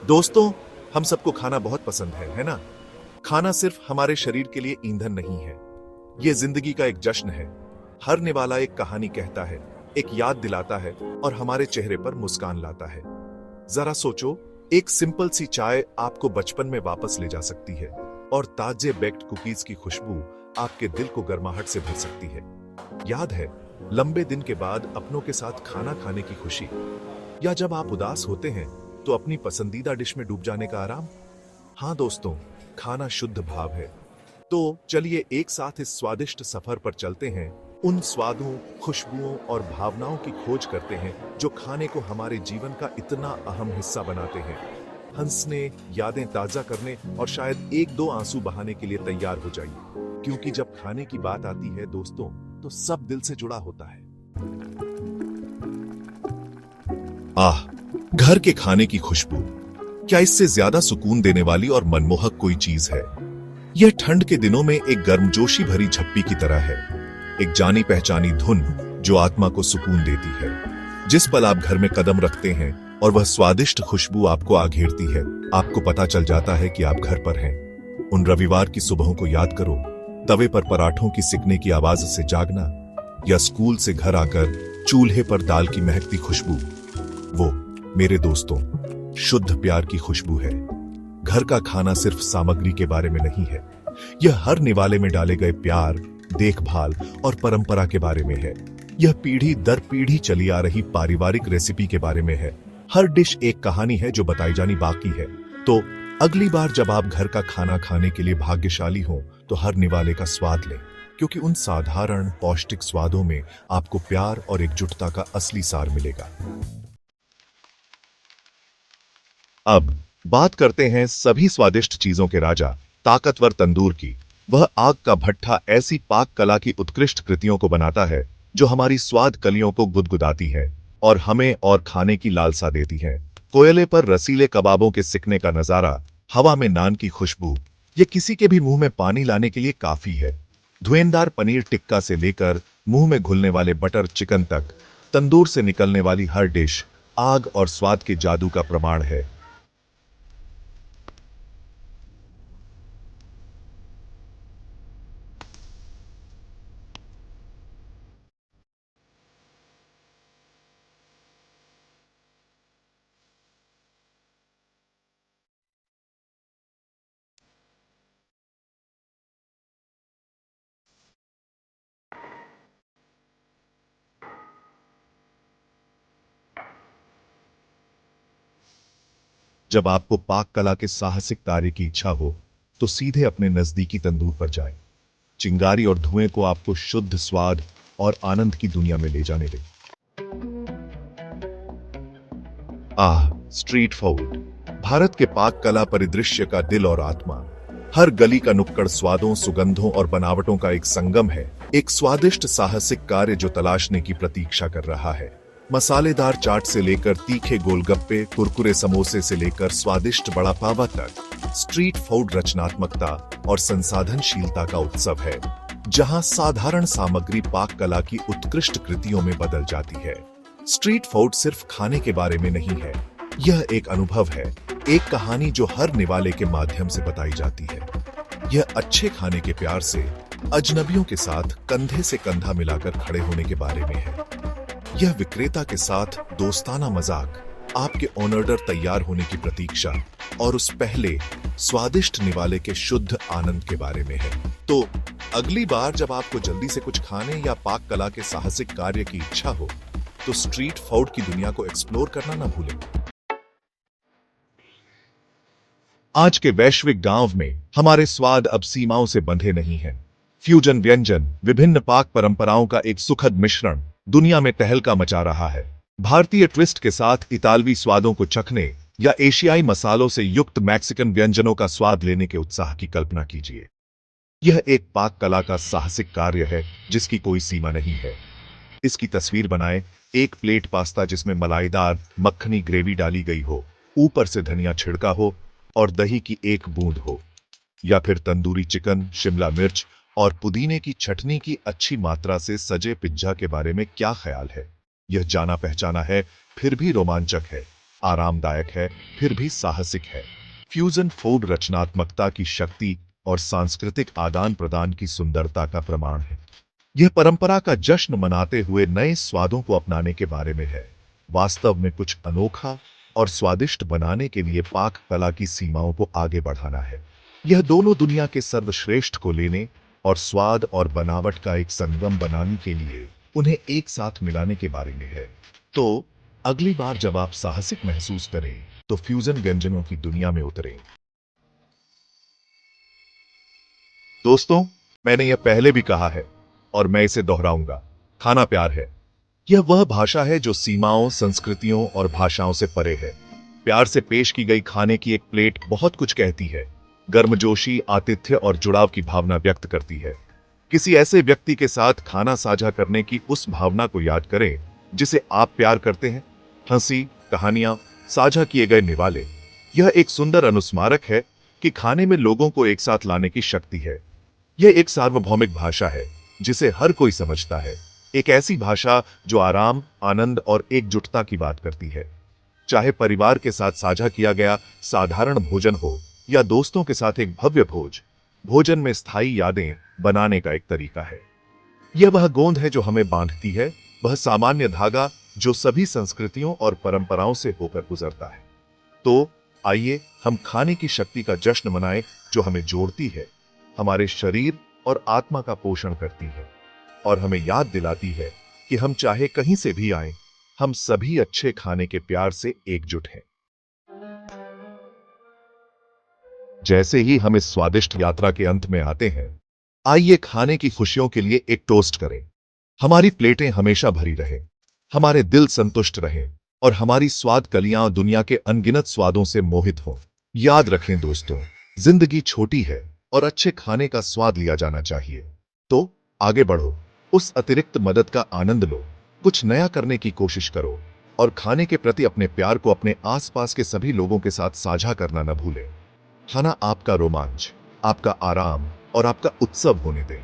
दोस्तों, हम सबको खाना बहुत पसंद है ना? खाना सिर्फ हमारे शरीर के लिए ईंधन नहीं है। ये जिंदगी का एक जश्न है। हर निवाला एक कहानी कहता है, एक याद दिलाता है और हमारे चेहरे पर मुस्कान लाता है। जरा सोचो, एक सिंपल सी चाय आपको बचपन में वापस ले जा सकती है और ताजे बेक्ड कुकीज की खुशबू आपके दिल को गर्माहट से भर सकती है। याद है, लंबे दिन के बाद अपनों के साथ खाना खाने की खुशी, या जब आप उदास होते हैं तो अपनी पसंदीदा डिश में डूब जाने का आराम। हाँ दोस्तों, खाना शुद्ध भाव है। तो चलिए एक साथ इस स्वादिष्ट सफर पर चलते हैं। उन स्वादों, खुशबुओं और भावनाओं की खोज करते हैं जो खाने को हमारे जीवन का इतना अहम हिस्सा बनाते हैं। हंसने, यादें ताजा करने और शायद एक दो आंसू बहाने के लिए तैयार हो जाइए, क्योंकि जब खाने की बात आती है दोस्तों, तो सब दिल से जुड़ा होता है। आह, घर के खाने की खुशबू, क्या इससे ज्यादा सुकून देने वाली और मनमोहक कोई चीज है? यह ठंड के दिनों में एक गर्मजोशी भरी झप्पी की तरह है, एक जानी पहचानी धुन जो आत्मा को सुकून देती है। जिस पल आप घर में कदम रखते हैं और वह स्वादिष्ट खुशबू आपको आघेरती है, आपको पता चल जाता है कि आप घर पर हैं। उन रविवार की सुबहों को याद करो, तवे पर पराठों की सिकने की आवाज से जागना, या स्कूल से घर आकर चूल्हे पर दाल की महकती खुशबू। वो मेरे दोस्तों, शुद्ध प्यार की खुशबू है। घर का खाना सिर्फ सामग्री के बारे में नहीं है, यह हर निवाले में डाले गए प्यार, देखभाल और परंपरा के बारे में है। यह पीढ़ी दर पीढ़ी चली आ रही पारिवारिक रेसिपी के बारे में है। हर डिश एक कहानी है जो बताई जानी बाकी है। तो अगली बार जब आप घर का खाना खाने के लिए भाग्यशाली हो, तो हर निवाले का स्वाद लें, क्योंकि उन साधारण पौष्टिक स्वादों में आपको प्यार और एकजुटता का असली सार मिलेगा। अब बात करते हैं सभी स्वादिष्ट चीजों के राजा, ताकतवर तंदूर की। वह आग का भट्ठा ऐसी पाक कला की उत्कृष्ट कृतियों को बनाता है जो हमारी स्वाद कलियों को गुदगुदाती है और हमें और खाने की लालसा देती है। कोयले पर रसीले कबाबों के सिकने का नजारा, हवा में नान की खुशबू, ये किसी के भी मुंह में पानी लाने के लिए काफी है। धुएंदार पनीर टिक्का से लेकर मुंह में घुलने वाले बटर चिकन तक, तंदूर से निकलने वाली हर डिश आग और स्वाद के जादू का प्रमाण है। जब आपको पाक कला के साहसिक कार्य की इच्छा हो, तो सीधे अपने नजदीकी तंदूर पर जाएं। चिंगारी और धुएं को आपको शुद्ध स्वाद और आनंद की दुनिया में ले जाने दें। आह, स्ट्रीट फूड, भारत के पाक कला परिदृश्य का दिल और आत्मा। हर गली का नुक्कड़ स्वादों, सुगंधों और बनावटों का एक संगम है। एक स्वादिष्ट साहसिक कार्य जो तलाशने की प्रतीक्षा कर रहा है। मसालेदार चाट से लेकर तीखे गोलगप्पे, कुरकुरे समोसे से लेकर स्वादिष्ट बड़ा पावा तक, स्ट्रीट फूड रचनात्मकता और संसाधनशीलता का उत्सव है, जहां साधारण सामग्री पाक कला की उत्कृष्ट कृतियों में बदल जाती है। स्ट्रीट फूड सिर्फ खाने के बारे में नहीं है, यह एक अनुभव है, एक कहानी जो हर निवाले के माध्यम से बताई जाती है। यह अच्छे खाने के प्यार से अजनबियों के साथ कंधे से कंधा मिलाकर खड़े होने के बारे में है। यह विक्रेता के साथ दोस्ताना मजाक, आपके ऑर्डर तैयार होने की प्रतीक्षा और उस पहले स्वादिष्ट निवाले के शुद्ध आनंद के बारे में है। तो अगली बार जब आपको जल्दी से कुछ खाने या पाक कला के साहसिक कार्य की इच्छा हो, तो स्ट्रीट फूड की दुनिया को एक्सप्लोर करना ना भूलें। आज के वैश्विक गांव में हमारे स्वाद अब सीमाओं से बंधे नहीं हैं। फ्यूजन व्यंजन, विभिन्न पाक परंपराओं का एक सुखद मिश्रण दुनिया में तहलका मचा रहा है। भारतीय ट्विस्ट के साथ इतालवी स्वादों को चखने या एशियाई मसालों से युक्त मैक्सिकन व्यंजनों का स्वाद लेने के उत्साह की कल्पना कीजिए। यह एक पाक कला का साहसिक कार्य है जिसकी कोई सीमा नहीं है। इसकी तस्वीर बनाएं, एक प्लेट पास्ता जिसमें मलाईदार मक्खनी ग्रेवी डाली गई हो, ऊपर से धनिया छिड़का हो और दही की एक बूंद हो, या फिर तंदूरी चिकन, शिमला मिर्च और पुदीने की चटनी की अच्छी मात्रा से सजे पिज्जा के बारे में क्या ख्याल है? यह जाना पहचाना है, फिर भी रोमांचक है। आरामदायक है, फिर भी साहसिक है। फ्यूजन फूड रचनात्मकता की शक्ति और सांस्कृतिक आदान प्रदान की सुंदरता का प्रमाण है। यह परंपरा का जश्न मनाते हुए नए स्वादों को अपनाने के बारे में है। वास्तव में कुछ अनोखा और स्वादिष्ट बनाने के लिए पाक कला की सीमाओं को आगे बढ़ाना है। यह दोनों दुनिया के सर्वश्रेष्ठ को लेने और स्वाद और बनावट का एक संगम बनाने के लिए उन्हें एक साथ मिलाने के बारे में है। तो अगली बार जब आप साहसिक महसूस करें तो फ्यूजन व्यंजनों की दुनिया में उतरें। दोस्तों, मैंने यह पहले भी कहा है और मैं इसे दोहराऊंगा, खाना प्यार है। यह वह भाषा है जो सीमाओं, संस्कृतियों और भाषाओं से परे है। प्यार से पेश की गई खाने की एक प्लेट बहुत कुछ कहती है। गर्मजोशी, आतिथ्य और जुड़ाव की भावना व्यक्त करती है। किसी ऐसे व्यक्ति के साथ खाना साझा करने की उस भावना को याद करें जिसे आप प्यार करते हैं। हंसी, कहानियां, साझा किए गए निवाले, यह एक सुंदर अनुस्मारक है कि खाने में लोगों को एक साथ लाने की शक्ति है। यह एक सार्वभौमिक भाषा है जिसे हर कोई समझता है। एक ऐसी भाषा जो आराम, आनंद और एकजुटता की बात करती है। चाहे परिवार के साथ साझा किया गया साधारण भोजन हो या दोस्तों के साथ एक भव्य भोज, भोजन में स्थायी यादें बनाने का एक तरीका है। यह वह गोंद है जो हमें बांधती है, वह सामान्य धागा जो सभी संस्कृतियों और परंपराओं से होकर गुजरता है। तो आइए हम खाने की शक्ति का जश्न मनाएं जो हमें जोड़ती है, हमारे शरीर और आत्मा का पोषण करती है और हमें याद दिलाती है कि हम चाहे कहीं से भी आएं, हम सभी अच्छे खाने के प्यार से एकजुट हैं। जैसे ही हम इस स्वादिष्ट यात्रा के अंत में आते हैं, आइए खाने की खुशियों के लिए एक टोस्ट करें। हमारी प्लेटें हमेशा भरी रहें, हमारे दिल संतुष्ट रहें और हमारी स्वाद कलियां दुनिया के अनगिनत स्वादों से मोहित हों। याद रखें दोस्तों, जिंदगी छोटी है और अच्छे खाने का स्वाद लिया जाना चाहिए। तो आगे बढ़ो, उस अतिरिक्त मदद का आनंद लो, कुछ नया करने की कोशिश करो और खाने के प्रति अपने प्यार को अपने आसपास के सभी लोगों के साथ साझा करना न भूलें। खाना आपका रोमांच, आपका आराम और आपका उत्सव होने दें।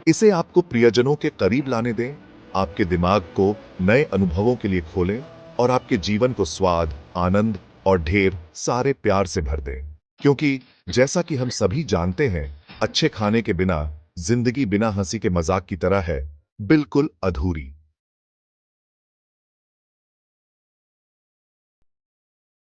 इसे आपको प्रियजनों के करीब लाने दें, आपके दिमाग को नए अनुभवों के लिए खोलें और आपके जीवन को स्वाद, आनंद और ढेर सारे प्यार से भर दें। क्योंकि जैसा कि हम सभी जानते हैं, अच्छे खाने के बिना जिंदगी बिना हंसी के मजाक की तरह है, बिल्कुल अधूरी।